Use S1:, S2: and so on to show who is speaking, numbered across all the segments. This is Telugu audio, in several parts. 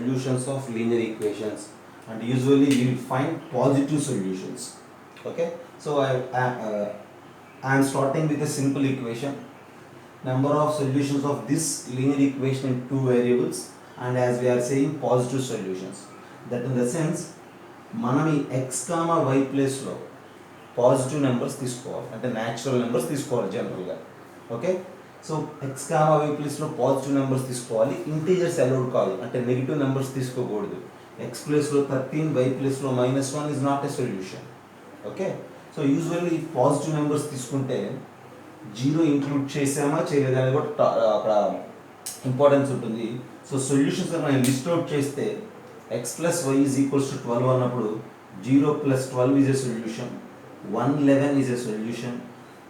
S1: solutions of linear equations, and usually we will find positive solutions. Okay, so I am starting with a simple equation. Number of solutions of this linear equation in two variables, and as we are saying positive solutions, that in the sense మనం ఈ x కామా y ప్లేస్లో పాజిటివ్ నెంబర్స్ తీసుకోవాలి, అంటే న్యాచురల్ నెంబర్స్ తీసుకోవాలి జనరల్గా. Okay, so x comma y ప్లేస్లో పాజిటివ్ నెంబర్స్ తీసుకోవాలి, ఇంటీజర్స్ అలౌడ్ కాదు, అంటే నెగిటివ్ నెంబర్స్ తీసుకోకూడదు. ఎక్స్ ప్లేస్లో 13, వై ప్లేస్లో -1 is not a solution. Okay, so usually positive numbers తీసుకుంటే జీరో ఇంక్లూడ్ చేసామా చేయలేదా అనేది కూడా అక్కడ ఇంపార్టెన్స్ ఉంటుంది. సో సొల్యూషన్స్ మనం లిస్ట్ అవుట్ చేస్తే x plus y is equals to 12 అన్నప్పుడు 0 plus 12 is a solution, 111 is a solution,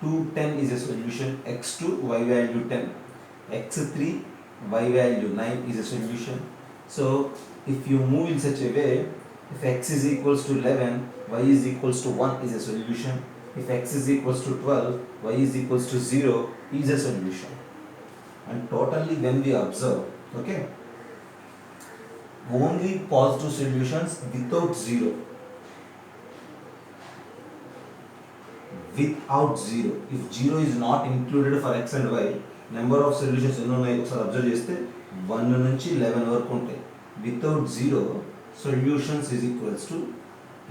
S1: 210 is a solution, x2 y value 10, x3 y value 9 is a solution. So if you move in such a way, if x is equals to 11, y is equals to 1 is a solution. If x is equals to 12, y is equals to 0 is a solution. And totally when we observe, okay, only positive solutions without zero. Without zero, if zero is not included for x and y, number of solutions ఎన్ని ఉన్నాయి ఒకసారి అబ్జర్వ్ చేస్తే 1 నుంచి 11 వరకు ఉంటాయి. Without zero, solutions is equals to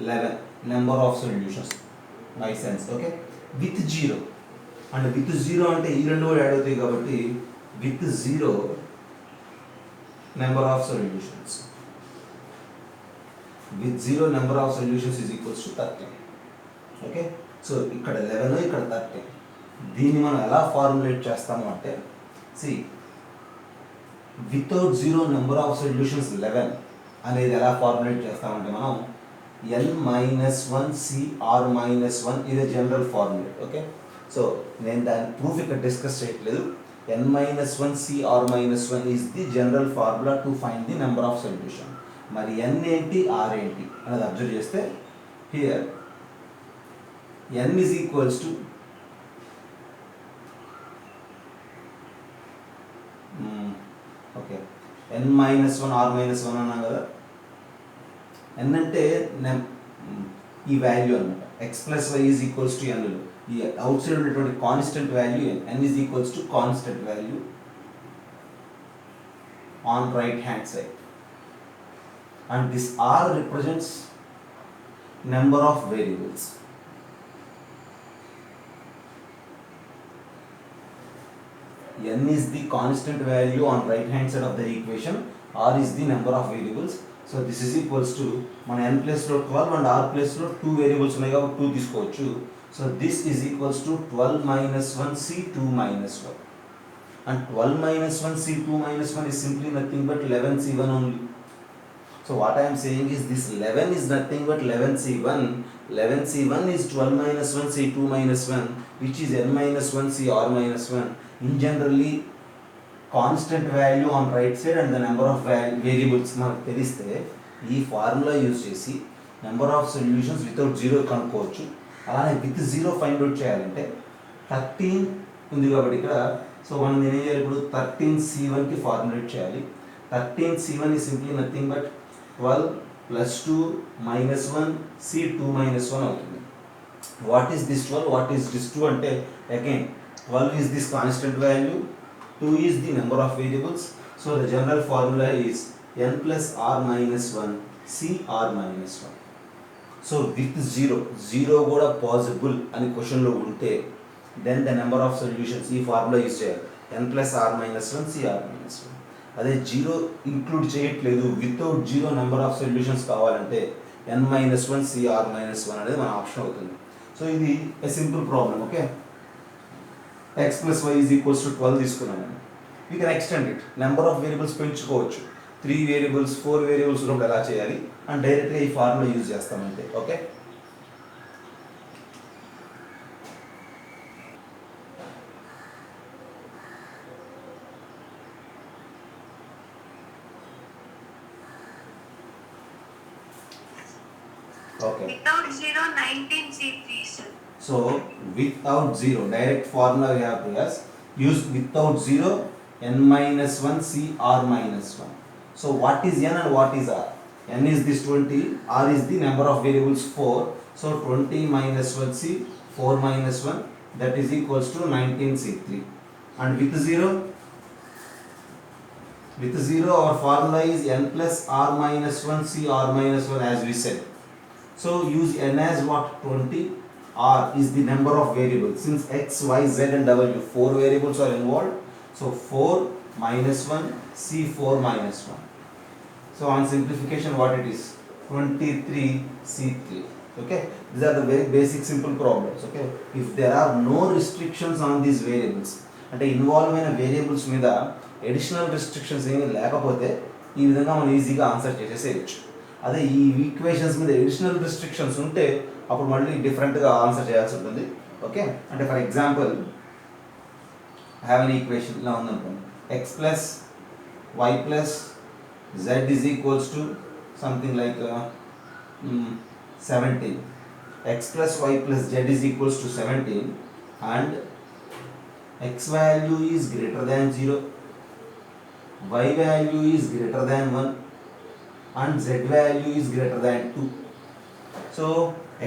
S1: 11 number of solutions. My sense, okay? With zero, and with zero అంటే ఈ రెండు కూడా యాడ్ అవుతాయి కాబట్టి with zero number of solutions. With zero number of solutions is equals to 13. Okay, so ఇక్కడ 11 ఇక్కడ 13. దీన్ని మనం ఎలా ఫార్ములేట్ చేస్తాము అంటే, see, without zero number of solutions 11 అనేది ఎలా ఫార్ములేట్ చేస్తామంటే మనం n-1 cr-1 ఇది జనరల్ ఫార్ములేట్. ఓకే, సో నేను దాని ప్రూఫ్ ఇక్కడ డిస్కస్ చేయట్లేదు. n-1 cr-1 is the general formula to find the number of solution. మరి n ఏంటి, r ఏంటి అనేది అబ్జర్వ్ చేస్తే here n is equals to okay n-1 r-1 అన్నాం కదా. n అంటే ఈ వాల్యూ అనమాట. x plus y is equals to n. ఈ అవుట్ సైడ్ ఉన్నటువంటి constant value n is equals to constant value on right hand side, and this r represents number of variables. n is the constant value on right hand side of the equation, r is the number of variables. So this is equals to మన n place లో 12 and r place లో 2 variables ఉన్నాయి కాబట్టి 2 తీసుకోవచ్చు. So this is equals to 12 minus 1 c 2 minus 1, and 12 minus 1 c 2 minus 1 is simply nothing but 11 c1 only. So what I am saying is this 11 is nothing but 11 c1. 11 c1 is 12 minus 1 c2 minus 1, which is n minus 1 cr minus 1. In generally constant value on right side and the number of variables మనకు తెలిస్తే ఈ ఫార్ములా యూజ్ చేసి number of solutions without zero కనుక్కోవచ్చు. అలానే విత్ జీరో ఫైండ్ అవుట్ చేయాలంటే 13 ఉంది కాబట్టి ఇక్కడ, సో మనం ఏం చేయాలి ఇప్పుడు 13 c1కి ఫార్ములేట్ చేయాలి. 13 c1 is simply nothing but 12 plus 2 minus 1 c2 minus 1 అవుతుంది. What is this 12? What is this 2 అంటే again 12 is this constant value, 2 is the number of variables. So the general formula is n plus r minus 1 cr minus 1. So with zero కూడా పాసిబుల్ అని క్వశ్చన్లో ఉంటే then the number of solutions ఈ ఫార్ములా యూజ్ చేయాలి, n plus r minus 1 cr minus 1. అదే జీరో ఇంక్లూడ్ చేయట్లేదు, without zero number of solutions కావాలంటే n-1 cr-1 అనేది మన ఆప్షన్ అవుతుంది. సో ఇది a simple problem. Okay, x plus y is equals to 12 తీసుకున్నాను. You can extend it, number of variables పెంచుకోవచ్చు. 3 వేరియబుల్స్ 4 వేరియబుల్స్ ఉన్నప్పుడు ఎలా చేయాలి అండ్ డైరెక్ట్గా ఈ ఫార్ములా యూజ్ చేస్తామంటే. Okay, okay,
S2: without zero 19 c3.
S1: so without zero direct formula we have to use without zero n-1 cr-1. So what is n and what is r? N is this 20, r is the number of variables 4. So 20 minus 1c, 4 minus 1, that is equals to 19c3. And with 0, our formula is n plus r minus 1 c r minus 1 as we said. So use n as what? 20. R is the number of variables. Since x, y, z and w, 4 variables are involved. So 4 minus 1, c 4 minus 1. So on simplification what it is? 23c3. Okay, these are the very basic simple problems. Okay, if there are no restrictions on these variables, అంటే ఇన్వాల్వ్ అయిన వేరియబుల్స్ మీద ఎడిషనల్ రిస్ట్రిక్షన్స్ ఏమీ లేకపోతే ఈ విధంగా మనం ఈజీగా ఆన్సర్ చేసేసేయచ్చు. అదే ఈ ఈక్వేషన్స్ మీద ఎడిషనల్ రిస్ట్రిక్షన్స్ ఉంటే అప్పుడు మళ్ళీ డిఫరెంట్గా ఆన్సర్ చేయాల్సి ఉంటుంది. ఓకే, అంటే for example have an equation ఇలా ఉందనుకోండి, x plus y plus z is equals to something like 17. X plus y plus z is equals to 17 and x value is greater than 0, y value is greater than 1 and z value is greater than 2. So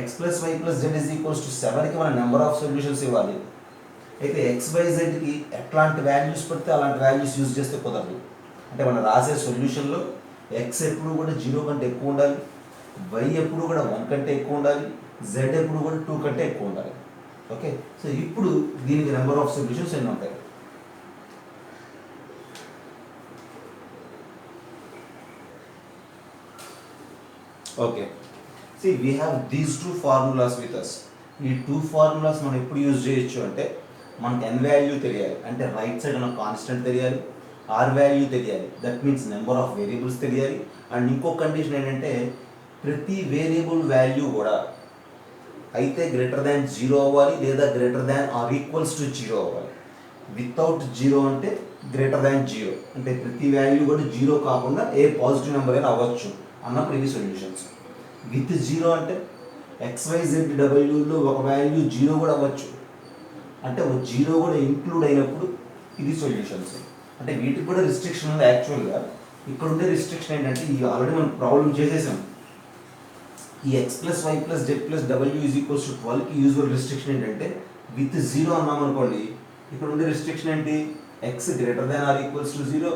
S1: x plus y plus z is equals to 7 కి మన నెంబర్ ఆఫ్ సొల్యూషన్స్ ఇవ్వాలి. అయితే x by z కి ఎట్లాంటి వాల్యూస్ పెడితే అలాంటి వాల్యూస్ యూజ్ చేస్తే కుదరదు. అంటే మనం రాసే సొల్యూషన్లో ఎక్స్ ఎప్పుడు కూడా 0 కంటే ఎక్కువ ఉండాలి, వై ఎప్పుడు కూడా 1 కంటే ఎక్కువ ఉండాలి, జెడ్ ఎప్పుడు కూడా 2 కంటే ఎక్కువ ఉండాలి. ఓకే, సో ఇప్పుడు దీనికి నెంబర్ ఆఫ్ సొల్యూషన్స్ ఎన్ని ఉంటాయి? Okay, see we have these 2 formulas with us. ఈ 2 ఫార్ములాస్ మనం ఎప్పుడు యూజ్ చేయొచ్చు అంటే మనకి n వాల్యూ తెలియాలి, అంటే రైట్ సైడ్ ఉన్న కాన్స్టెంట్ తెలియాలి, ఆర్ వాల్యూ తెలియాలి, that means number of variables తెలియాలి. అండ్ ఇంకో కండిషన్ ఏంటంటే ప్రతి వేరియబుల్ వాల్యూ కూడా అయితే గ్రేటర్ దాన్ 0 అవ్వాలి లేదా greater than or equals to 0 అవ్వాలి. వితౌట్ 0 అంటే గ్రేటర్ దాన్ 0, అంటే ప్రతి వాల్యూ కూడా 0 కాకుండా ఏ పాజిటివ్ నెంబర్ అయినా అవ్వచ్చు అన్నప్పుడు ఇవి సొల్యూషన్స్. విత్ 0 అంటే XYZWలో ఒక వాల్యూ 0 కూడా అవ్వచ్చు, అంటే ఒక 0 కూడా ఇంక్లూడ్ అయినప్పుడు ఇది సొల్యూషన్స్. అంటే వీటికి కూడా రిస్ట్రిక్షన్ ఉంది. యాక్చువల్గా ఇక్కడ ఉండే రిస్ట్రిక్షన్ ఏంటంటే ఈ ఆల్రెడీ మనం ప్రాబ్లం చేసేసాం. ఈ x plus y plus z plus డబ్ల్యూ ఈజ్ ఈక్వల్స్ టు 12కి యూజువల్ రిస్ట్రిక్షన్ ఏంటంటే విత్ 0 అన్నాం అనుకోండి, ఇక్కడ ఉండే రిస్ట్రిక్షన్ ఏంటి? x greater than or equals to 0,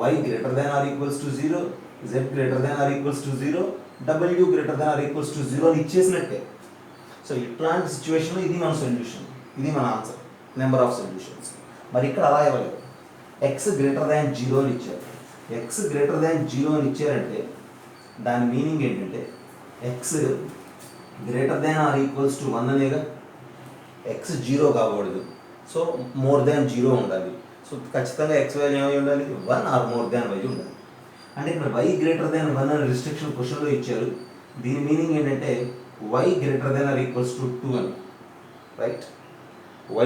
S1: y greater than or equals to 0, z greater than or equals to 0, w greater than or equals to 0 అని ఇచ్చేసినట్టే. సో ఇట్లాంటి సిచ్యువేషన్లో ఇది మన సొల్యూషన్, ఇది మన ఆన్సర్, నెంబర్ ఆఫ్ సొల్యూషన్స్. మరి ఇక్కడ అలా ఇవ్వలేదు, x గ్రేటర్ దాన్ 0 అని ఇచ్చారు. x గ్రేటర్ దాన్ 0 అని ఇచ్చారంటే దాని మీనింగ్ ఏంటంటే x greater than or equals to 1 అనేగా. x 0 కాకూడదు, సో మోర్ దాన్ 0 ఉండాలి. సో ఖచ్చితంగా x వాల్యూ ఏమై ఉండాలి? 1 ఆర్ మోర్ దాన్ y ఉండాలి. అంటే ఇక్కడ y గ్రేటర్ దాన్ 1 అనే రిస్ట్రిక్షన్ క్వశ్చన్లో ఇచ్చారు. దీని మీనింగ్ ఏంటంటే y greater than or equals to 2 అని, right?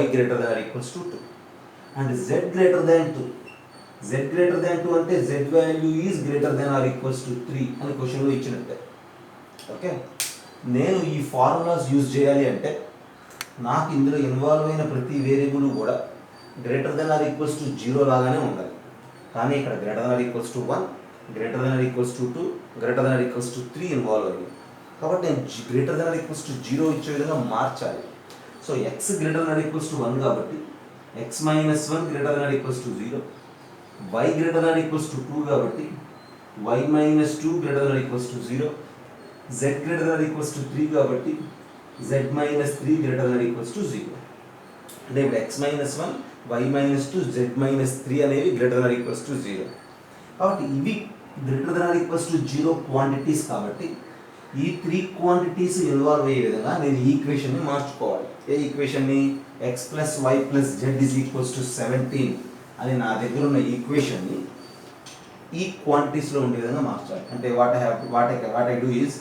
S1: y greater than or equals to 2 and z greater than 2. z greater దాన్ 2 అంటే z value is greater than or equals to 3 అని క్వశ్చన్లో ఇచ్చినట్టే. ఓకే, నేను ఈ ఫార్ములాస్ యూజ్ చేయాలి అంటే నాకు ఇందులో ఇన్వాల్వ్ అయిన ప్రతి వేరియబుల్ కూడా greater than or equals to 0 లాగానే ఉండాలి. కానీ ఇక్కడ greater than or equals to 1, greater than or equals to 2, greater than or equals to 3 involve అయ్యింది. కాబట్టి నేను greater than or equals to 0 ఇచ్చే విధంగా మార్చాలి. So x greater than or equals to 1 కాబట్టి x minus 1 greater than or equals to 0, y greater than or equals to 2 కాబట్టి y minus 2 greater than or equals to 0, z greater than or equals to 3 కాబట్టి z minus 3 greater than or equals to 0. అంటే ఇప్పుడు x minus 1, y minus 2, z minus 3 అనేవి greater than or equals to 0. కాబట్టి ఇవి greater than or equals to 0 quantities కాబట్టి ఈ 3 క్వాంటిటీస్ ఇన్వాల్వ్ అయ్యే విధంగా నేను ఈ ఈక్వేషన్ని మార్చుకోవాలి. ఏ ఈక్వేషన్ని? x plus y plus z is equals to 17 అని నా దగ్గర ఉన్న ఈక్వేషన్ని ఈ క్వాంటిటీస్లో ఉండే విధంగా మార్చాలి. అంటే what I do is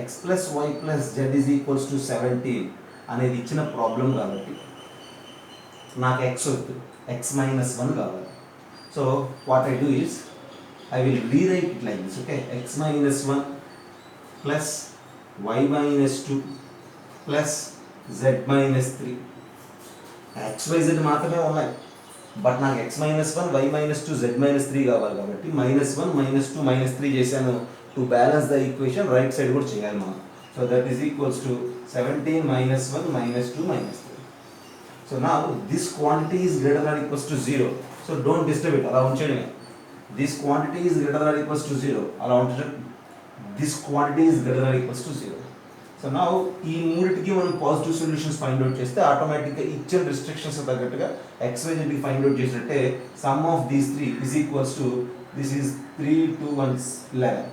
S1: x plus y plus z is equals to 17 అనేది ఇచ్చిన ప్రాబ్లం కాబట్టి నాకు x వద్దు, x మైనస్ 1 కావాలి. So what I do is I will rewrite it like this. Okay, x minus 1 plus y minus 2 plus z minus 3. XYZ మాత్రమే ఉన్నాయి, బట్ నాకు x minus one y minus two z minus three కావాలి కాబట్టి minus one minus two minus three చేశాను. To balance the equation right side కూడా చేయాలి మనం. So that is equals to 17 minus one minus two minus three. So నా this quantity is greater than equals to zero. So don't disturb it, అలా ఉంచేయడమే. This quantity is greater than equals to zero, అలా ఉంచడం. This quantity is greater than equals to zero. So నా ఈ మూడింటికి మనం పాజిటివ్ సొల్యూషన్స్ ఫైండ్ అవుట్ చేస్తే ఆటోమేటిక్గా ఇచ్చిన రిస్ట్రిక్షన్స్ తగ్గట్టుగా XYZకి ఫైండ్ అవుట్ చేసినట్టే some of these three is equals to this is 3 2 1 11.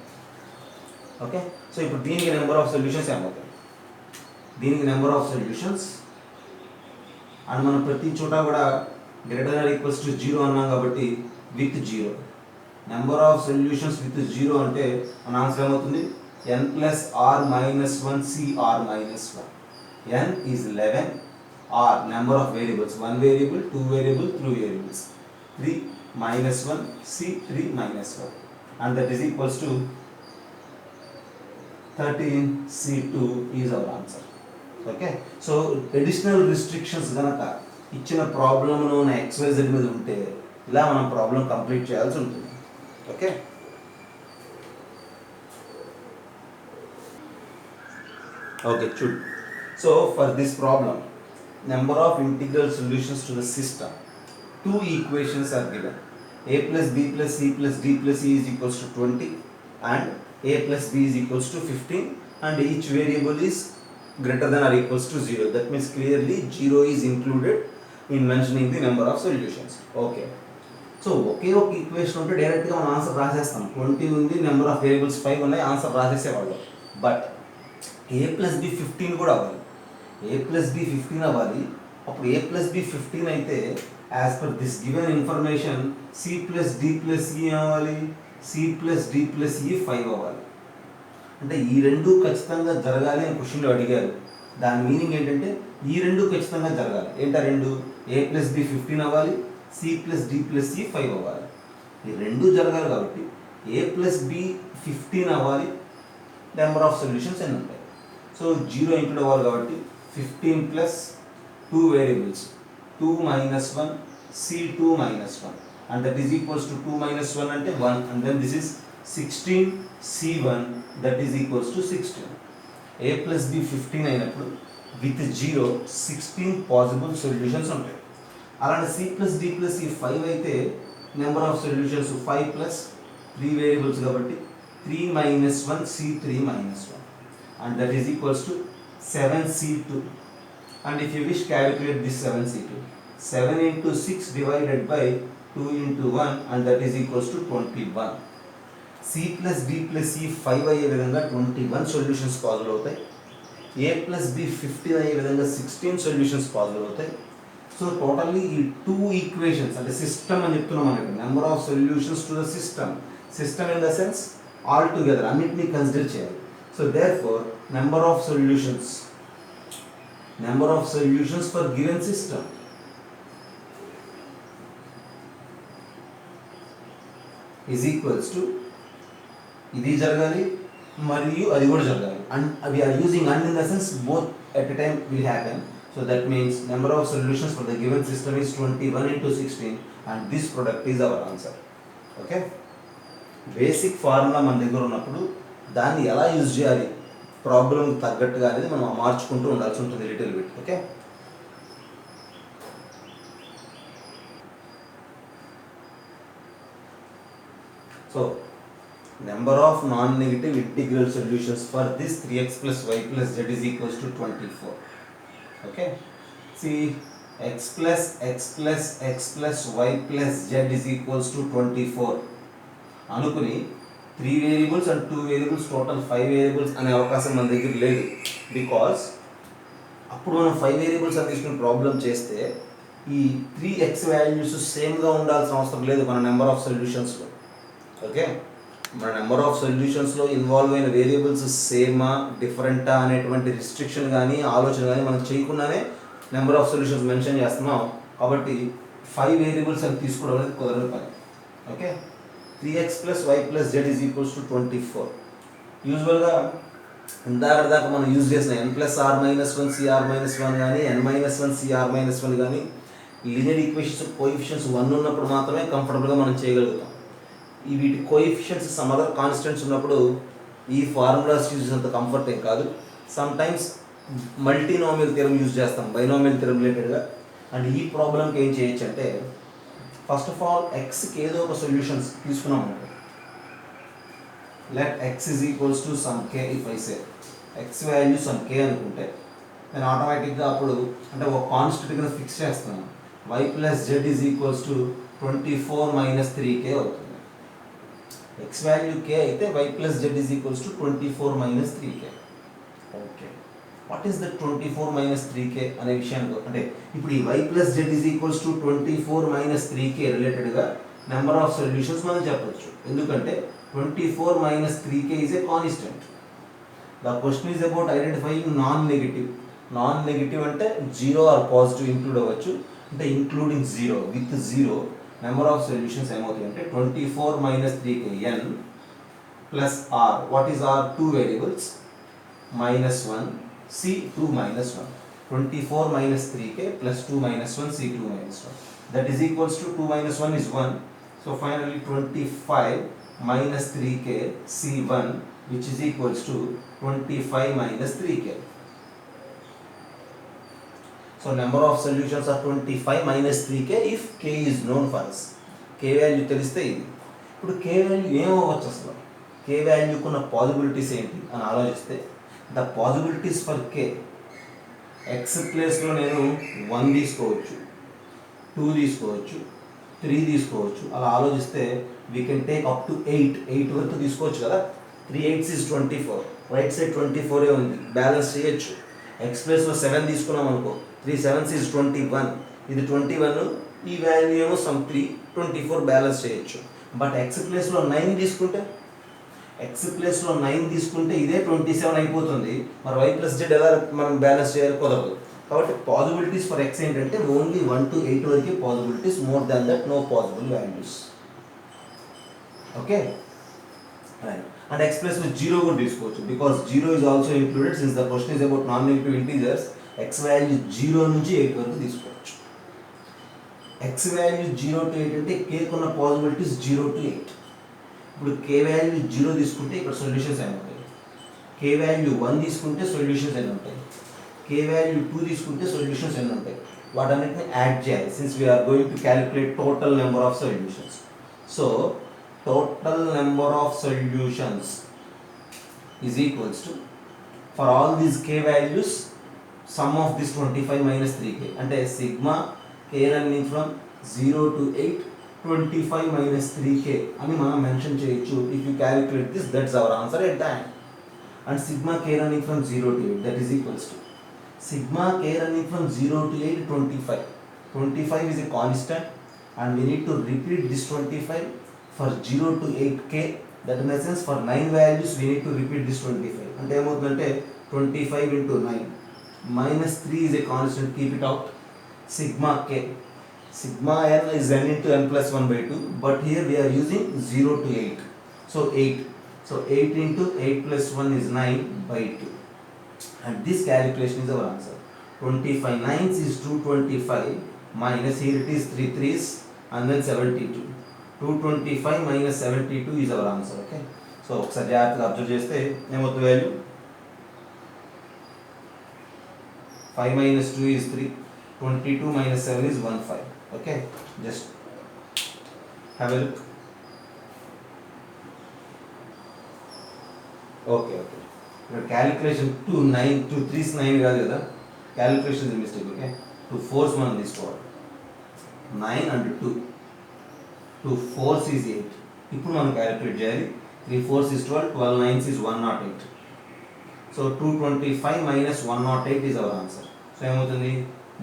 S1: Okay, so ఇప్పుడు దీనికి నెంబర్ ఆఫ్ సొల్యూషన్స్ ఏమవుతాయి? దీనికి నెంబర్ ఆఫ్ సొల్యూషన్స్ అండ్ మనం ప్రతి చోట కూడా greater than equals to zero అన్నాం కాబట్టి with zero. Number of solutions with zero అంటే మన ఆన్సర్ ఏమవుతుంది? n plus r minus 1 c r minus 1. n is 11, r number of variables, 1 variable, 2 variable, 3 variables. 3 minus 1 c 3 minus 1, and that is equals to 13 c2 is our answer. Okay, so additional restrictions ganaka ఇచ్చిన ప్రాబ్లమ్ను XYZ మీద ఉంటే ఇలా మనం ప్రాబ్లం కంప్లీట్ చేయాల్సి ఉంటుంది. Okay, okay, should. So for this problem, number of integral solutions to the system, two equations are given. A plus b plus c plus d plus e is equals to 20 and a plus b is equals to 15, and each variable is greater than or equals to 0. That means clearly 0 is included in mentioning the number of solutions. Okay, so ఒకే ఒక ఈక్వేషన్ ఉంటే డైరెక్ట్గా మనం ఆన్సర్ రాసేస్తాం. 20 ఉంది, నెంబర్ ఆఫ్ వేరియబుల్స్ 5 ఉన్నాయి, ఆన్సర్ రాసేసేవాళ్ళం. బట్ a ప్లస్ బి 15 కూడా అవ్వాలి. a ప్లస్ బి 15 అవ్వాలి. అప్పుడు a ప్లస్ బి 15 అయితే as per this given information c plus d plus e అవ్వాలి, c plus d plus e 5 అవ్వాలి. అంటే ఈ రెండు ఖచ్చితంగా జరగాలి అని క్వశ్చన్లో అడిగారు. దాని మీనింగ్ ఏంటంటే ఈ రెండు ఖచ్చితంగా జరగాలి. ఏంటా రెండు? a ప్లస్ బి 15 అవ్వాలి, c plus d plus e 5 అవ్వాలి. ఈ రెండు జరగాలి కాబట్టి a ప్లస్ బి 15 అవ్వాలి. నెంబర్ ఆఫ్ సొల్యూషన్స్ ఎన్ని ఉంటాయి? సో 0 ఇంక్లూడ్ అవ్వాలి కాబట్టి 15 plus 2 variables 2 minus 1 c2 minus 1, and that is equals to 2 minus 1 అంటే 1, and then this is 16 c1 that is equals to 16. a plus b 15 అయినప్పుడు విత్ 0 16 పాసిబుల్ సొల్యూషన్స్ ఉంటాయి. అలాంటి c ప్లస్ d ప్లస్ ఈ 5 అయితే number of solutions 5 plus 3 variables కాబట్టి 3 minus 1 c3 minus 1, and that is equals to 7c2. And if you wish, calculate this 7c2. 7 into 6 divided by 2 into 1, and that is equals to 21. c plus d plus e 5 అయ్యే విధంగా 21 సొల్యూషన్స్ పాసిబుల్ అవుతాయి. a plus b 15 అయ్యే విధంగా 16 సొల్యూషన్స్ పాసిబుల్ అవుతాయి. సో టోటల్లీ ఈ 2 ఈక్వేషన్స్ అంటే సిస్టమ్ అని చెప్తున్నాం మనకి, number of solutions to the system. System in the sense all together అన్నిటినీ కన్సిడర్ చేయాలి. So therefore number of solutions for given system is equals to ఇది జరగాలి మరియు అది కూడా జరగాలి. And we are using and in the sense both at a time will happen. So that means number of solutions for the given system is 21 into 16, and this product is our answer. Okay, basic formula మన దగ్గర ఉన్నప్పుడు దాన్ని ఎలా యూజ్ చేయాలి ప్రాబ్లం తగ్గట్టుగా అనేది మనం మార్చుకుంటూ ఉండాల్సి ఉంటుంది little bit. Okay, so number of non negative integral solutions for this 3x plus y plus z is equals to 24. Okay, see x plus y plus z is equals to 24 అనుకుని 3 variables and 2 variables total 5 variables అనే అవకాశం మన దగ్గర లేదు. బికాస్ అప్పుడు మనం 5 వేరియబుల్స్ అని తీసుకుని ప్రాబ్లం చేస్తే ఈ 3x వాల్యూస్ సేమ్గా ఉండాల్సిన అవసరం లేదు మన నెంబర్ ఆఫ్ సొల్యూషన్స్లో. ఓకే, మన నెంబర్ ఆఫ్ సొల్యూషన్స్లో ఇన్వాల్వ్ అయిన వేరియబుల్స్ సేమా డిఫరెంటా అనేటువంటి రిస్ట్రిక్షన్ కానీ ఆలోచన కానీ మనం చేయకుండానే నెంబర్ ఆఫ్ సొల్యూషన్స్ మెన్షన్ చేస్తున్నాం. కాబట్టి 5 వేరియబుల్స్ అని తీసుకోవడం అనేది కుదరని పని. Okay, 3x plus y plus z is equals to 24. యూజువల్గా ఇందాక మనం యూజ్ చేసిన n plus r minus 1 cr minus 1 కానీ n minus 1 cr minus 1 కానీ లీనియర్ ఈక్వేషన్స్ కోఎఫిషియన్స్ 1 ఉన్నప్పుడు మాత్రమే కంఫర్టబుల్గా మనం చేయగలుగుతాం. ఈ వీటి కోఎఫిషియన్స్ సమ్ అదర్ కాన్స్టెంట్స్ ఉన్నప్పుడు ఈ ఫార్ములాస్ యూజ్ చేసేంత కంఫర్ట్ ఏం కాదు. Some times multinomial theorem use చేస్తాం బైనోమియల్ థియరం రిలేటెడ్గా. అండ్ ఈ ప్రాబ్లంకి ఏం చేయొచ్చు అంటే ఫస్ట్ ఆఫ్ ఆల్ ఎక్స్కి ఏదో ఒక సొల్యూషన్స్ తీసుకున్నాం అనుకో. Let x is equals to some k. If I say x value some k అనుకుంటే నేను ఆటోమేటిక్గా అప్పుడు అంటే ఒక కాన్స్టెంట్ కింద ఫిక్స్ చేస్తున్నాను. Y plus z is equals to 24 minus 3k అవుతుంది. ఎక్స్ వాల్యూ కే అయితే y plus z is equals to 24 minus 3k. Okay, what is the 24 minus 3k అనే విషయానికి అంటే ఇప్పుడు ఈ y plus z is equals to 24 minus 3k రిలేటెడ్గా నెంబర్ ఆఫ్ సొల్యూషన్స్ మనం చెప్పొచ్చు. ఎందుకంటే 24 minus 3k is a constant. The question is about identifying non negative. Non negative అంటే జీరో ఆర్ పాజిటివ్ ఇంక్లూడ్ అవ్వచ్చు. అంటే including zero with zero number of solutions ఏమవుతాయి అంటే 24 minus 3k n plus r. What is r? 2 variables minus 1 c 2 minus 1. 24 minus 3k plus 2 minus 1 c 2 minus 1. That is equals to 2 minus 1 is 1. So finally 25 minus 3k c1 which is equals to 25 minus 3k. So number of solutions are 25 minus 3k if k is known for us. k value తెలిస్తే ఇది. ఇప్పుడు k value ఏమవచ్చు అసలు? k value కున్న పాసిబిలిటీస్ ఏంటి అని ఆలోచిస్తే the possibilities for k x ప్లేస్లో నేను 1 తీసుకోవచ్చు, 2 తీసుకోవచ్చు, 3 తీసుకోవచ్చు. అలా ఆలోచిస్తే we can take up to 8 వరకు తీసుకోవచ్చు కదా. 3 8s is 24. రైట్ సైడ్ 24 ఉంది, బ్యాలెన్స్ చేయొచ్చు. ఎక్స్ ప్లేస్లో 7 తీసుకున్నాం అనుకో, 3 7s is 21. ఇది 21, ఈ వాల్యూ ఏమో సమ్ 3 24 బ్యాలెన్స్ చేయొచ్చు. బట్ ఎక్స్ ప్లేస్లో 9 తీసుకుంటే ఇదే 27 అయిపోతుంది. మరి వై ప్లస్ జెడ్ ఎలా మనం బ్యాలెన్స్ చేయాలి? కుదరదు. కాబట్టి పాసిబిలిటీస్ ఫర్ ఎక్స్ ఏంటంటే ఓన్లీ 1 to 8 వరకే possibilities, more than that no possible values. Okay right. And x plus లో 0 కూడా తీసుకోవచ్చు because 0 is also included since the question is about non negative integers. X value 0 నుంచి 8 వరకు తీసుకోవచ్చు. ఎక్స్ వాల్యూ 0 to 8 అంటే k కున్న పాసిబిలిటీస్ 0 to 8. ఇప్పుడు k వాల్యూ 0 తీసుకుంటే ఇక్కడ సొల్యూషన్స్ ఎన్ని ఉంటాయి? k వాల్యూ 1 తీసుకుంటే సొల్యూషన్స్ ఎన్ని ఉంటాయి? k వాల్యూ 2 తీసుకుంటే సొల్యూషన్స్ ఎన్ని ఉంటాయి? వాటన్నిటిని యాడ్ చేయాలి since we are going to calculate total number of solutions. So total number of solutions is equals to for all these k values sum of this 25 minus 3k అంటే sigma k running from 0 to 8 25 minus 3k అని మనం మెన్షన్ చేయొచ్చు. If you calculate this that's our answer at the end. And sigma k running from 0 to 8 that is equals to sigma k running from 0 to 8 25 is a constant and we need to repeat this 25 for 0 to 8k. that in the sense for 9 values we need to repeat this 25. అంటే ఏమవుతుందంటే 25 into 9 minus 3 is a constant, keep it out. Sigma k, sigma n is n into n plus 1 by 2, but here we are using 0 to 8, so 8. So 8 into 8 plus 1 is 9 by 2, and this calculation is our answer. 25 9s is 225 minus here it is 3 3s and then 72. 225 minus 72 is our answer. Okay, so ఒకసారి జాగ్రత్తగా అబ్జర్వ్ చేస్తే ఏమవుతుంది value 5 minus 2 is 3, 22 minus 7 is 15. Okay, just have a look. Okay, your calculation 2 9 2 3s 9 కాదు కదా, calculation is a mistake. Okay, 2 4s మనం తీసుకోవాలి. 9 and 2 4s is 8. ఇప్పుడు మనం క్యాలిక్యులేట్ చేయాలి. 3 4s is 12, 12 9s is 108. So 225 minus 108 is our answer. So ఏమవుతుంది?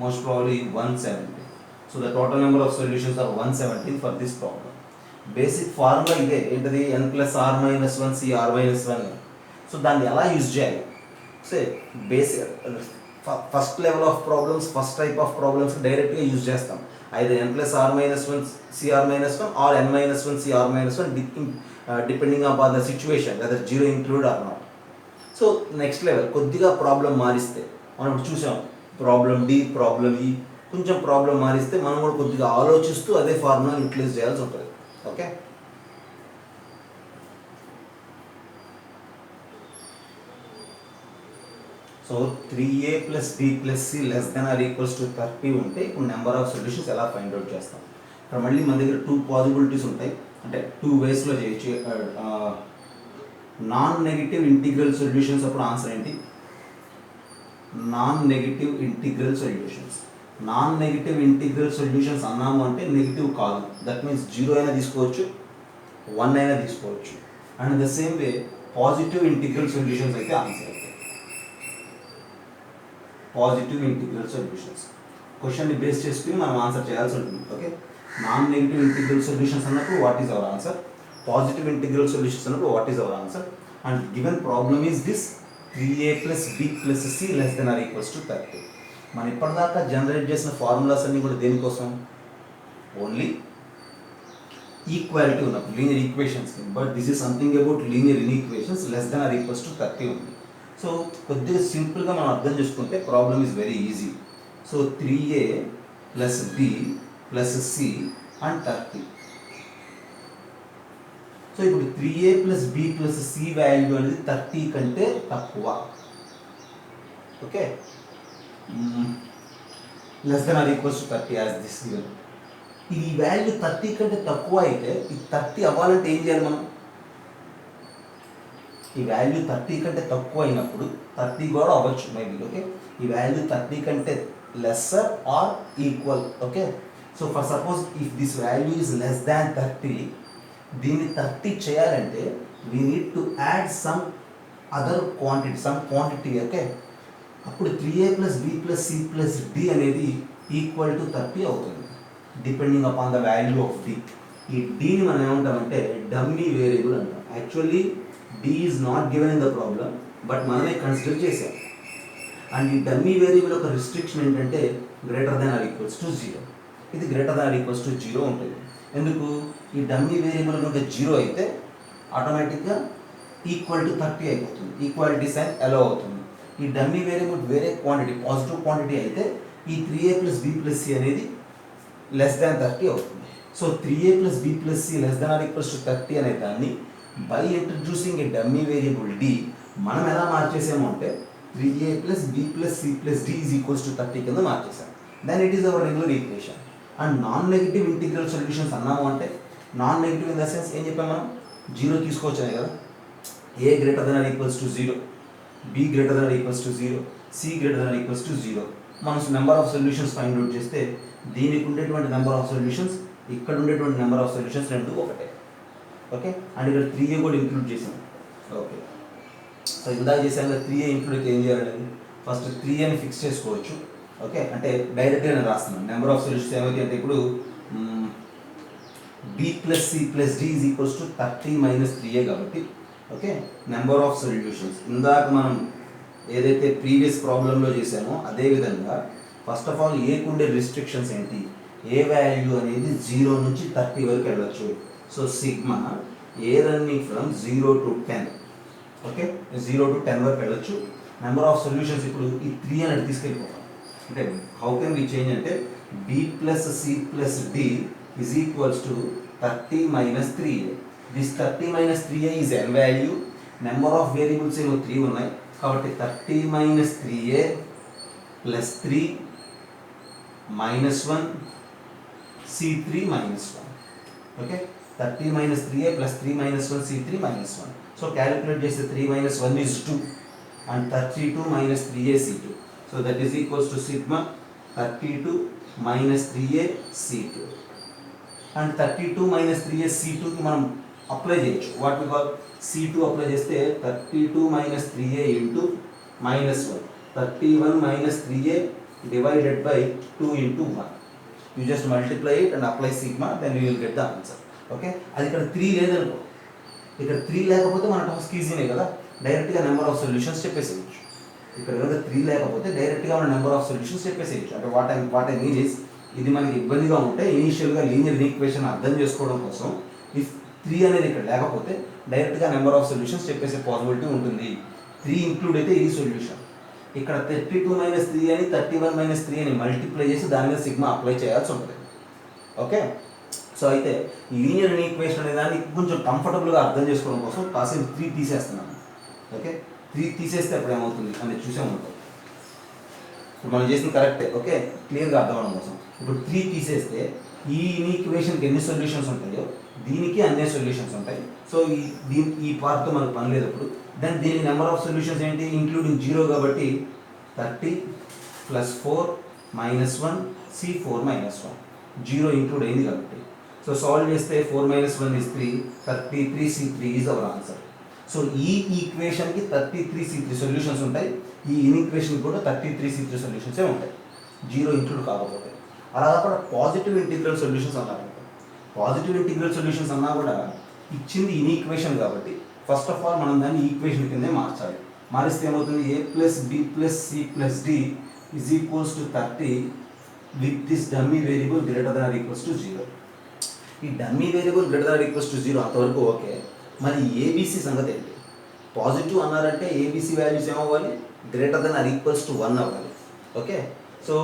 S1: Most probably 170. So the total number of solutions are 170 for this problem. Basic formula ఇదే ఏంటది? n plus r minus 1 c r minus 1. So దాన్ని ఎలా యూజ్ చేయాలి? So basic first level of problems, first type of problems డైరెక్ట్గా యూజ్ చేస్తాం. either n plus r minus 1 cr minus 1 or n minus 1 cr minus 1 depending upon the situation whether 0 include or not. So next level కొద్దిగా ప్రాబ్లం మారిస్తే మనం ఇప్పుడు చూసాం ప్రాబ్లం డి, ప్రాబ్లం ఈ, కొంచెం ప్రాబ్లం మారిస్తే మనం కూడా కొద్దిగా ఆలోచిస్తూ అదే ఫార్ములా యూటిలైజ్ చేయాల్సి ఉంటుంది. Okay, so 3a plus b plus c less than or equals to 30 ఉంటే ఇప్పుడు నెంబర్ ఆఫ్ సొల్యూషన్స్ ఎలా ఫైండ్ అవుట్ చేస్తాం. ఇక్కడ మళ్ళీ మన దగ్గర 2 పాసిబిలిటీస్ ఉంటాయి, అంటే 2 వేస్లో చేయొచ్చు. నాన్ నెగిటివ్ ఇంటిగ్రల్ సొల్యూషన్స్ అప్పుడు ఆన్సర్ ఏంటి? Non negative integral solutions. Non negative integral solutions అన్నాము అంటే నెగిటివ్ కాదు, దట్ మీన్స్ 0 అయినా తీసుకోవచ్చు, 1 అయినా తీసుకోవచ్చు. And the same way positive integral solutions అయితే ఆన్సర్ అవుతాయి. పాజిటివ్ ఇంటిగ్రల్ సొల్యూషన్స్ క్వశ్చన్ని బేస్ చేసుకుని మనం ఆన్సర్ చేయాల్సి ఉంటుంది. Okay, non negative integral solutions అన్నప్పుడు what is our answer, positive integral solutions అన్నప్పుడు what is our answer. And given problem is this 3a plus b plus c less than or equals to 30. మనం ఇప్పటిదాకా జనరేట్ చేసిన ఫార్ములాస్ అన్నీ కూడా దేనికోసం? ఓన్లీ ఈక్వాలిటీ ఉన్నప్పుడు linear ఈక్వేషన్స్కి. But this is something about linear inequations less than or equals to 30 ఉంది. సో కొద్దిగా సింపుల్గా మనం అర్థం చేసుకుంటే problem is very easy. So 3a plus b plus c and 30. So ఇప్పుడు 3a plus b plus c value అనేది 30 కంటే తక్కువ. Okay, less than or equals to 30 as this given. ఈ వాల్యూ 30 కంటే తక్కువ అయితే ఈ 30 అవ్వాలంటే ఏం చేయాలి మనం? ఈ వాల్యూ 30 కంటే తక్కువ అయినప్పుడు 30 కూడా అవ్వచ్చు మేబీ. ఓకే, ఈ వాల్యూ 30 కంటే lesser or equal. Okay, so for suppose if this value is less than 30, దీన్ని 30 చేయాలంటే we need to add some other quantity, some quantity. Okay, అప్పుడు 3a plus b plus c plus d అనేది ఈక్వల్ టు 30 అవుతుంది, depending upon the value of d. ఈ dని మనం ఏమంటామంటే డమ్మీ వేరియబుల్ అంటాం. Actually d is not given in the problem, but మనమే కన్సిడర్ చేసాం. అండ్ ఈ డమ్మీ వేరియబుల్ యొక్క రిస్ట్రిక్షన్ ఏంటంటే greater than or equals to 0. ఇది greater than or equals to 0 ఉంటుంది. ఎందుకు? ఈ డమ్మీ వేరియబుల్ కనుక 0 అయితే ఆటోమేటిక్గా ఈక్వల్ టు 30 అయిపోతుంది, ఈక్వాలిటీ సైన్ అలో అవుతుంది. ఈ డమ్మీ వేరియబుల్ వేరే క్వాంటిటీ, పాజిటివ్ క్వాంటిటీ అయితే ఈ 3a plus b plus c అనేది లెస్ దాన్ 30 అవుతుంది. So 3a plus b plus c less than or equals to 30 అనే దాన్ని by introducing a dummy variable d మనం ఎలా మార్చేసాము అంటే 3a plus b plus c plus d is equals to 30 కింద మార్చేసాం. Then it is our regular equation. And non negative integral solutions అన్నాము అంటే non negative in the sense ఏం చెప్పాము మనం? 0 తీసుకోవచ్చాయి కదా, a greater than or equals to 0, b greater than or equals to 0, c greater than or equals to 0. మనం number of solutions find out చేస్తే దీనికి ఉండేటువంటి నెంబర్ ఆఫ్ సొల్యూషన్స్, ఇక్కడ ఉండేటువంటి నెంబర్ ఆఫ్ సొల్యూషన్స్ రెండు ఒకటే. ఓకే, అండ్ ఇక్కడ 3a కూడా ఇంక్లూడ్ చేసాం. ఓకే, సో ఇందాక చేసాం కదా 3a ఇంక్లూడ్ అయితే ఏం చేయాలండి? ఫస్ట్ 3aని ఫిక్స్ చేసుకోవచ్చు. ఓకే, అంటే డైరెక్ట్గా నేను రాస్తున్నాను. నెంబర్ ఆఫ్ సొల్యూషన్స్ ఏమైతే అంటే ఇప్పుడు b plus c plus d is equals to 30 minus 3a కాబట్టి ఓకే, నెంబర్ ఆఫ్ సొల్యూషన్స్ ఇందాక మనం ఏదైతే ప్రీవియస్ ప్రాబ్లంలో చేసామో అదేవిధంగా ఫస్ట్ ఆఫ్ ఆల్ ఏకు ఉండే రిస్ట్రిక్షన్స్ ఏంటి? ఏ వాల్యూ అనేది 0 నుంచి 30 వరకు వెళ్ళచ్చు. So sigma A running from 0 to 10. Okay, 0 to 10 వరకు వెళ్ళచ్చు. నెంబర్ ఆఫ్ సొల్యూషన్స్ ఇప్పుడు ఈ 3 అనేది తీసుకెళ్ళిపోతాం. అంటే హౌ కెన్ వి చేంజ్ అంటే b plus c plus d is equals to 30 minus 3a. This 30 minus 3a is n value. Number of variables ఏమో 3 ఉన్నాయి కాబట్టి 30 minus 3a plus 3 minus 1 c3 minus 1. Okay, 30 minus 3a plus 3 minus 1 c3 minus 1. So calculate చేస్తే 3 minus 1 is 2 and 32 minus 3a c2. So that is equals to sigma 32 minus 3a c2. And 32 minus 3a c2కి మనం అప్లై చేయొచ్చు. What we call c2 apply చేస్తే 32 minus 3a into minus 1, 31 minus 3a divided by 2 into 1. You just multiply it and apply sigma, then you will get the answer. Okay, అది ఇక్కడ 3 లేదనుకో, ఇక్కడ 3 లేకపోతే మన టాస్క్ ఈజీనే కదా, డైరెక్ట్గా నెంబర్ ఆఫ్ సొల్యూషన్స్ చెప్పేసేయచ్చు. ఇక్కడ కనుక 3 లేకపోతే డైరెక్ట్గా మన నెంబర్ ఆఫ్ సొల్యూషన్స్ చెప్పేసేయచ్చు. అంటే వాట్ ఐ మీన్ ఈస్ ఇది మనకి ఇబ్బందిగా ఉంటే ఇనీషియల్గా లీనియర్ ఈక్వేషన్ అర్థం చేసుకోవడం కోసం ఇఫ్ 3 అనేది ఇక్కడ లేకపోతే డైరెక్ట్గా నెంబర్ ఆఫ్ సొల్యూషన్స్ చెప్పేసే పాసిబిలిటీ ఉంటుంది. 3 ఇంక్లూడ్ అయితే ఇది సొల్యూషన్, ఇక్కడ 32 మైనస్ 3 అని 31 మైనస్ 3 అని మల్టిప్లై చేసి దాని మీద సిగ్మా అప్లై చేయాల్సి ఉంటుంది. ఓకే, సో అయితే లీనియర్ ఈక్వేషన్ అనే దాన్ని కొంచెం కంఫర్టబుల్గా అర్థం చేసుకోవడం కోసం కాసేపు 3 తీసేస్తున్నాను. ఓకే, 3 తీసేస్తే అప్పుడు ఏమవుతుంది అనేది చూసే ఉంటాం. ఇప్పుడు మనం చేసింది కరెక్టే. ఓకే, క్లియర్గా అర్థం అవడం కోసం ఇప్పుడు 3 తీసేస్తే ఈ ఈక్వేషన్కి ఎన్ని సొల్యూషన్స్ ఉంటాయో దీనికి అన్ని సొల్యూషన్స్ ఉంటాయి. సో ఈ పార్ట్తో మనకు పని లేదు. ఇప్పుడు దెన్ దీని నెంబర్ ఆఫ్ సొల్యూషన్స్ ఏంటి, ఇంక్లూడింగ్ 0 కాబట్టి 30 + 4 - 1 C 4 - 1 0 ఇంక్లూడ్ అయింది కాబట్టి. సో సాల్వ్ చేస్తే 4 - 1 is 3, 33 C3 is our answer. So ఈ ఈక్వేషన్కి 33 C3 సొల్యూషన్స్ ఉంటాయి. ఈ ఈక్వేషన్కి కూడా 33 C3 సొల్యూషన్సే ఉంటాయి, 0 ఇంక్లూడ్ కాకపోతే. అలా కాకుండా పాజిటివ్ ఇంటిగ్రల్ సొల్యూషన్స్ అన్నారు. పాజిటివ్ ఇంటిగ్రల్ సొల్యూషన్స్ అన్నా కూడా ఇచ్చింది ఈక్వేషన్ కాబట్టి ఫస్ట్ ఆఫ్ ఆల్ మనం దాన్ని ఈక్వేషన్ కిందే మార్చాలి. మారిస్తే ఏమవుతుంది, a + b + c + d = 30 with this dummy variable greater than or equals to 0. ఈ dummy variable greater than or equals to 0 అంతవరకు ఓకే. మరి ఏబీసీ సంగతి ఏంటి? పాజిటివ్ అన్నారంటే ఏబీసీ వాల్యూస్ ఏమవ్వాలి, greater than or equals to 1 అవ్వాలి. ఓకే, సో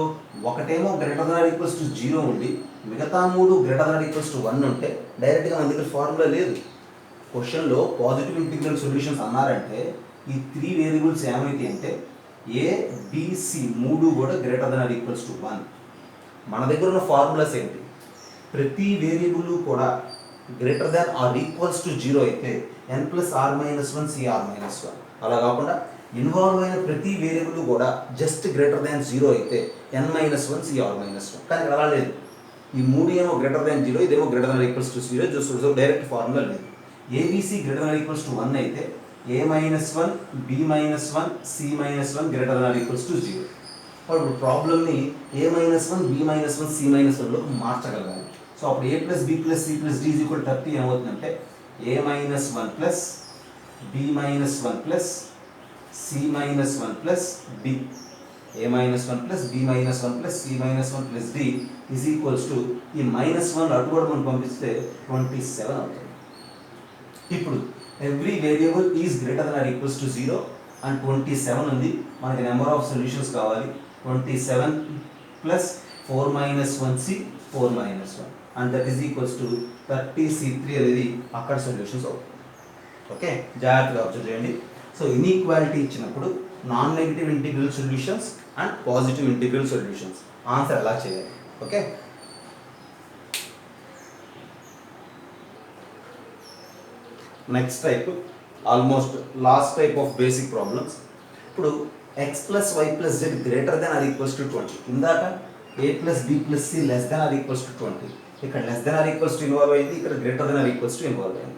S1: ఒకటేమో greater than or equals to 0 ఉండి మిగతా 3 greater than or equals to 1 ఉంటే డైరెక్ట్గా మన దగ్గర ఫార్ములా లేదు. క్వశ్చన్లో పాజిటివ్ ఇంటిగ్రల్ సొల్యూషన్స్ అన్నారంటే ఈ 3 వేరియబుల్స్ ఏమైతే అంటే ఏ బిసి 3 కూడా greater than or equals to 1. మన దగ్గర ఉన్న ఫార్ములాస్ ఏంటి, ప్రతి వేరియబుల్ కూడా greater than or equals to 0 అయితే n + r - 1 cr - 1. అలా కాకుండా ఇన్వాల్వ్ అయిన ప్రతి వేరియబుల్ కూడా జస్ట్ గ్రేటర్ దాన్ 0 అయితే n - 1 cr - 1. కానీ అలా లేదు. ఈ 3 ఏమో గ్రేటర్ దాన్ 0, ఇదేమో greater than equals to 0. Just direct formula లేదు. ABC greater than equals to 1 అయితే a - 1 b - 1 c - 1 greater than equals to 0. ఇప్పుడు ప్రాబ్లమ్ని a - 1 b - 1 c - 1లో మార్చగలగాలి. సో అప్పుడు a + b + c + d = 30 ఏమవుతుందంటే a - 1 + b - 1 + c - 1 + d. a - 1 + b - 1 + c - 1 + d ఈ -1 అటు కూడా మనం పంపిస్తే 27 అవుతుంది. ఇప్పుడు every variable is greater than or equals to 0 and 27 ఉంది. మనకి నెంబర్ ఆఫ్ సొల్యూషన్స్ కావాలి. 27 + 4 - 1c 4 - 1 and that is equals to 30c3 అనేది అక్కడ సొల్యూషన్స్ అవుతుంది. ఓకే, జాగ్రత్తగా అబ్జర్వ్ చేయండి. సో ఇన్ఈక్వాలిటీ ఇచ్చినప్పుడు non negative integral solutions and positive integral solutions answer ఎలా చేయాలి. Okay, next type almost last type of basic problems. ఇప్పుడు x + y + z greater than or equals to 20. ఇందాక a + b + c less than or equals to 20. ఇక్కడ less than or equals to involve అయింది, ఇక్కడ greater than or equals to involve అయింది.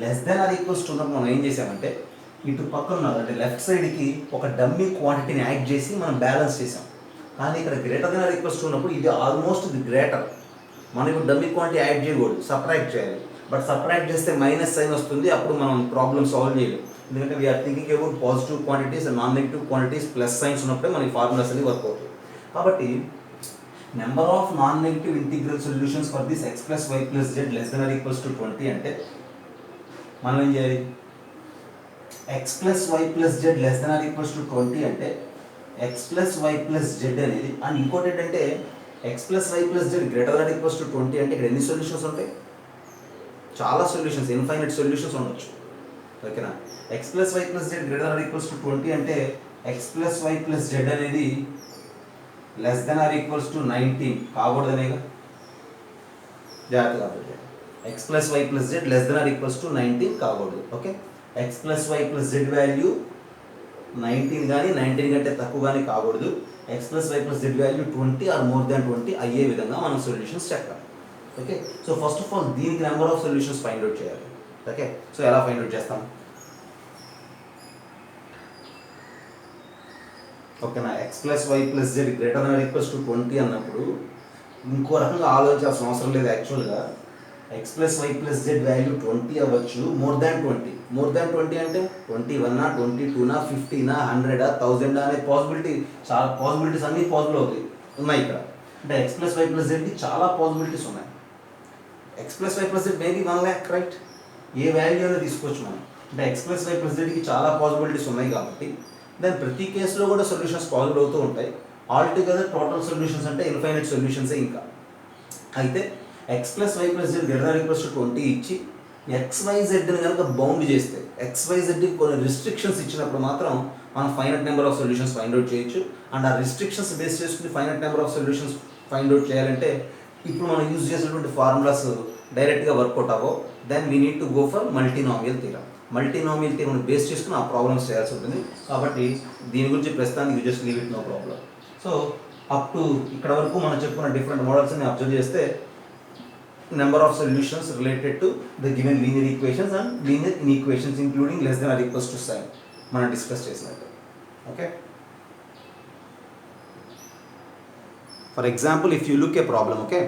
S1: Less than or equals to ఉన్నప్పుడు మనం ఏం చేసామంటే ఇటు పక్కన అంటే లెఫ్ట్ సైడ్కి ఒక డమ్మీ క్వాంటిటీని యాడ్ చేసి మనం బ్యాలెన్స్ చేసాం. కానీ ఇక్కడ greater than or equals to ఉన్నప్పుడు ఇది ఆల్మోస్ట్ ఇది గ్రేటర్. మనం ఇప్పుడు డమ్మీ క్వాంటిటీ యాడ్ చేయకూడదు, సబ్ట్రాక్ట్ చేయాలి. బట్ సబ్ట్రాక్ట్ చేస్తే మైనస్ సైన్ వస్తుంది, అప్పుడు మనం ప్రాబ్లమ్ సాల్వ్ చేయలేం. ఎందుకంటే we're thinking about positive quantities and non negative quantities plus signs ఉన్నప్పుడే మనకి ఫార్ములాస్ అనేది వర్క్ అవుతుంది. కాబట్టి number of non negative integral solutions for this x + y + z less than or equals to 20 అంటే మనం ఏం చేయాలి, x + y + z less than or equals to 20 అంటే x + y + z అనేది. అండ్ ఇంకోటి ఏంటంటే x + y + z greater than or equals to 20 అంటే ఇక్కడ ఎన్ని సొల్యూషన్స్ ఉంటాయి, చాలా సొల్యూషన్స్, ఇన్ఫైనైట్ సొల్యూషన్స్ ఉండొచ్చు. ఓకేనా, x + y + z greater than or equals to 20 అంటే x + y + z అనేది less than or equals to 19 కాకూడదనేగా. జాగ్రత్తగా x + y + z less than or equals to 19 కాకూడదు. Okay, x + y + z value 19 కానీ 19 కంటే తక్కువ కానీ కాకూడదు. x + y + z వాల్యూ 20 ఆర్ మోర్ దాన్ 20 అయ్యే విధంగా మనం సొల్యూషన్స్ చెప్పాలి. Okay, so first of all దీనికి number of solutions find out చేయాలి. ఓకే, సో ఎలా ఫైండ్ అవుట్ చేస్తాం, ఓకేనా, x + y + z greater than or equals to 20 అన్నప్పుడు ఇంకో రకంగా ఆలోచించాల్సిన అవసరం లేదు. యాక్చువల్గా x + y + z వాల్యూ 20 అవ్వచ్చు, మోర్ దాన్ 20. మోర్ దాన్ 20 అంటే 21, 22, 50, 100, 1000 అనే పాసిబిలిటీ, చాలా పాసిబిలిటీస్ అన్నీ పాసిబుల్ అవుతాయి ఉన్నాయి ఇక్కడ. అంటే x + y + z చాలా పాసిబిలిటీస్ ఉన్నాయి. x + y + z maybe 1 lakh, right? ఏ వాల్యూ అనేది తీసుకోవచ్చు మనం. అంటే x + y + zకి చాలా పాసిబిలిటీస్ ఉన్నాయి కాబట్టి దెన్ ప్రతి కేసులో కూడా సొల్యూషన్స్ పాసిబుల్ అవుతూ ఉంటాయి. ఆల్ టుగెదర్ టోటల్ సొల్యూషన్స్ అంటే ఇన్ఫైనైట్ సొల్యూషన్సే ఇంకా. అయితే x plus y plus z greater than equals to 20 ఇచ్చి XYZని కనుక బౌండ్ చేస్తే XYZకి కొన్ని రిస్ట్రిక్షన్స్ ఇచ్చినప్పుడు మాత్రం మనం finite number of solutions find out చేయొచ్చు. అండ్ ఆ రిస్ట్రిక్షన్స్ బేస్ చేసుకుని finite number of solutions find out చేయాలంటే ఇప్పుడు మనం యూజ్ చేసినటువంటి ఫార్ములాస్ డైరెక్ట్గా వర్కౌట్ అవ్వవు. Then we need to go for multinomial theorem. Multinomial theorem base చేసుకుని ఆ ప్రాబ్లమ్స్ చేయాల్సి ఉంటుంది. కాబట్టి దీని గురించి ప్రస్తుతానికి you just leave it, no problem. So up to ఇక్కడ వరకు మనం చెప్పుకున్న డిఫరెంట్ మోడల్స్ని అబ్జర్వ్ చేస్తే number of solutions related to the given linear equations and linear inequations including less than or equals to sign మనం డిస్కస్ చేసినట్టు. Okay, for example if you look a problem, okay,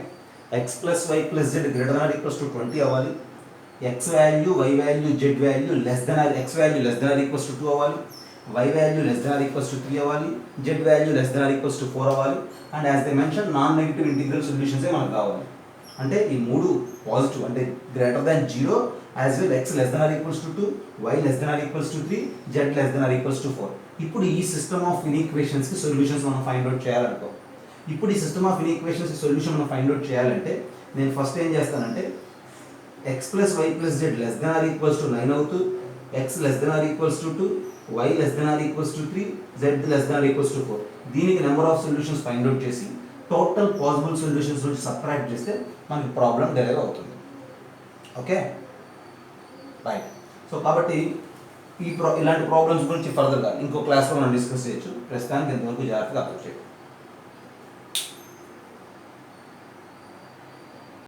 S1: x plus y plus z greater than or equals to 20 అవ్వాలి. X value y value z value less than or x value less than or equals to 2 అవ్వాలి. y value less than or equals to 3 అవ్వాలి. z value less than or equals to 4 అవ్వాలి. And as they mention non negative integral సొల్యూషన్సే మనకు కావాలి. అంటే ఈ మూడు పాజిటివ్ అంటే greater than 0 as well x less than or equals to 2, y less than or equals to 3, z less than or equals to 4. ఇప్పుడు ఈ సిస్టమ్ ఆఫ్ ఇన్ఈక్వేషన్స్కి సొల్యూషన్స్ మనం ఫైండ్ అవుట్ చేయాలనుకో. ఇప్పుడు ఈ సిస్టమ్ ఆఫ్ ఇన్ఈక్వేషన్స్కి సొల్యూషన్ మనం ఫైండ్ అవుట్ చేయాలంటే నేను ఫస్ట్ ఏం చేస్తానంటే x plus y plus z less than or equals to 9 అవుతూ, x less than or equals to 2, y less than or equals to 3, z less than or equals to 4. దీనికి number of solutions find out చేసి టోటల్ పాసిబుల్ సొల్యూషన్స్ నుంచి సబ్ట్రాక్ట్ చేస్తే మనకి ప్రాబ్లం డెలివర్ అవుతుంది. Okay, right. సో కాబట్టి ఇలాంటి ప్రాబ్లమ్స్ గురించి ఫర్దర్గా ఇంకో క్లాస్లో మనం డిస్కస్ చేయొచ్చు. ప్రస్తుతానికి ఇంతవరకు జాగ్రత్తగా అర్థం చేయండి.